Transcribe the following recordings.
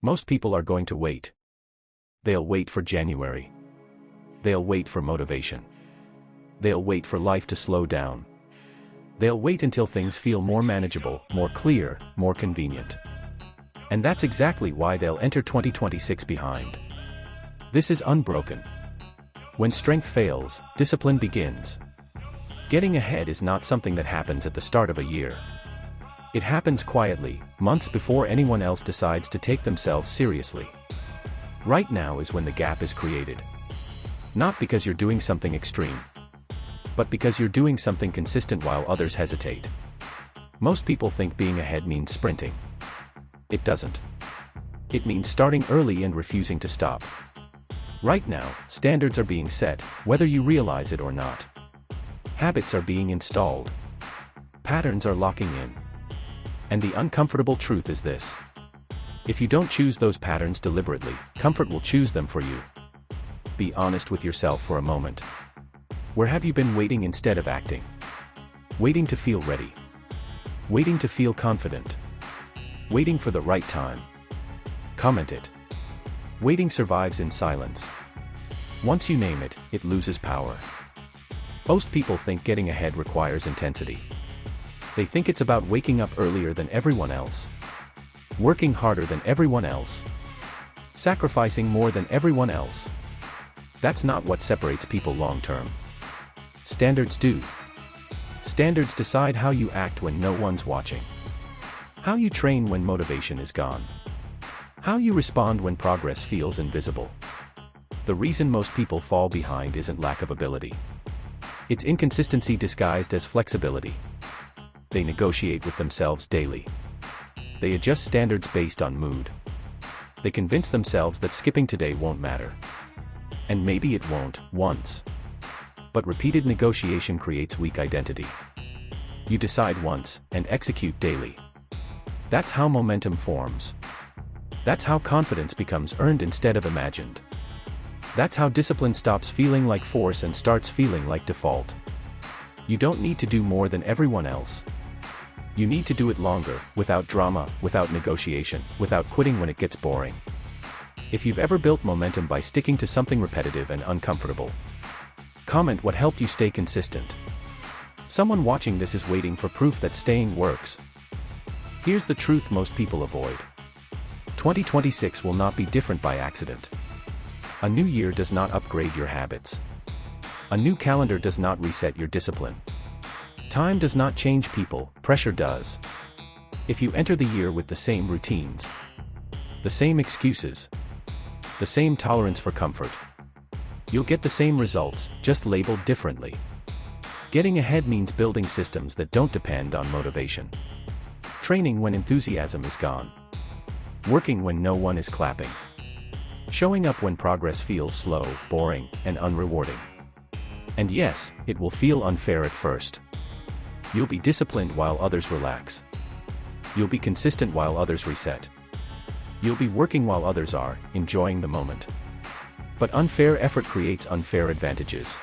Most people are going to wait. They'll wait for January. They'll wait for motivation. They'll wait for life to slow down. They'll wait until things feel more manageable, more clear, more convenient. And that's exactly why they'll enter 2026 behind. This is unbroken. When strength fails, discipline begins. Getting ahead is not something that happens at the start of a year. It happens quietly, months before anyone else decides to take themselves seriously. Right now is when the gap is created. Not because you're doing something extreme, but because you're doing something consistent while others hesitate. Most people think being ahead means sprinting. It doesn't. It means starting early and refusing to stop. Right now, standards are being set, whether you realize it or not. Habits are being installed. Patterns are locking in. And the uncomfortable truth is this. If you don't choose those patterns deliberately, comfort will choose them for you. Be honest with yourself for a moment. Where have you been waiting instead of acting? Waiting to feel ready. Waiting to feel confident. Waiting for the right time. Comment it. Waiting survives in silence. Once you name it, it loses power. Most people think getting ahead requires intensity. They think it's about waking up earlier than everyone else, working harder than everyone else, sacrificing more than everyone else. That's not what separates people long term. Standards do. Standards decide how you act when no one's watching. How you train when motivation is gone. How you respond when progress feels invisible. The reason most people fall behind isn't lack of ability. It's inconsistency disguised as flexibility. They negotiate with themselves daily. They adjust standards based on mood. They convince themselves that skipping today won't matter. And maybe it won't, once. But repeated negotiation creates weak identity. You decide once, and execute daily. That's how momentum forms. That's how confidence becomes earned instead of imagined. That's how discipline stops feeling like force and starts feeling like default. You don't need to do more than everyone else. You need to do it longer, without drama, without negotiation, without quitting when it gets boring. If you've ever built momentum by sticking to something repetitive and uncomfortable, comment what helped you stay consistent. Someone watching this is waiting for proof that staying works. Here's the truth most people avoid. 2026 will not be different by accident. A new year does not upgrade your habits. A new calendar does not reset your discipline. Time does not change people, pressure does. If you enter the year with the same routines, the same excuses, the same tolerance for comfort, you'll get the same results, just labeled differently. Getting ahead means building systems that don't depend on motivation. Training when enthusiasm is gone. Working when no one is clapping. Showing up when progress feels slow, boring, and unrewarding. And yes, it will feel unfair at first. You'll be disciplined while others relax. You'll be consistent while others reset. You'll be working while others are enjoying the moment. But unfair effort creates unfair advantages.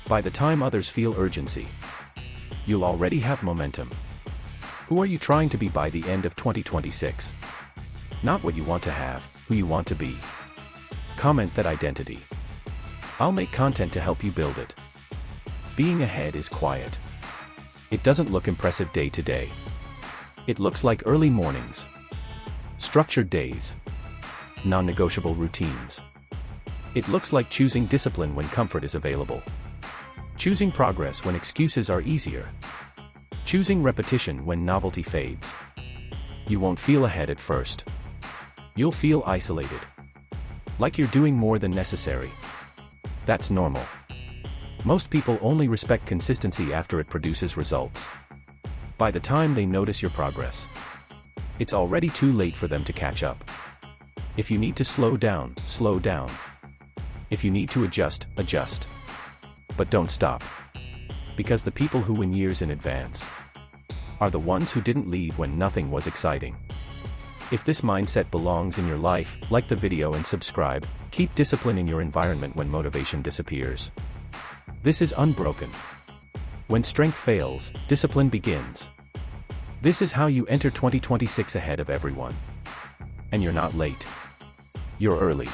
By the time others feel urgency, you'll already have momentum. Who are you trying to be by the end of 2026? Not what you want to have, who you want to be. Comment that identity. I'll make content to help you build it. Being ahead is quiet. It doesn't look impressive day to day. It looks like early mornings, structured days, non-negotiable routines. It looks like choosing discipline when comfort is available. Choosing progress when excuses are easier. Choosing repetition when novelty fades. You won't feel ahead at first. You'll feel isolated. Like you're doing more than necessary. That's normal. Most people only respect consistency after it produces results. By the time they notice your progress, it's already too late for them to catch up. If you need to slow down, slow down. If you need to adjust, adjust. But don't stop. Because the people who win years in advance are the ones who didn't leave when nothing was exciting. If this mindset belongs in your life, like the video and subscribe. Keep discipline in your environment when motivation disappears. This is Unbroken. When strength fails, discipline begins. This is how you enter 2026 ahead of everyone. And you're not late. You're early.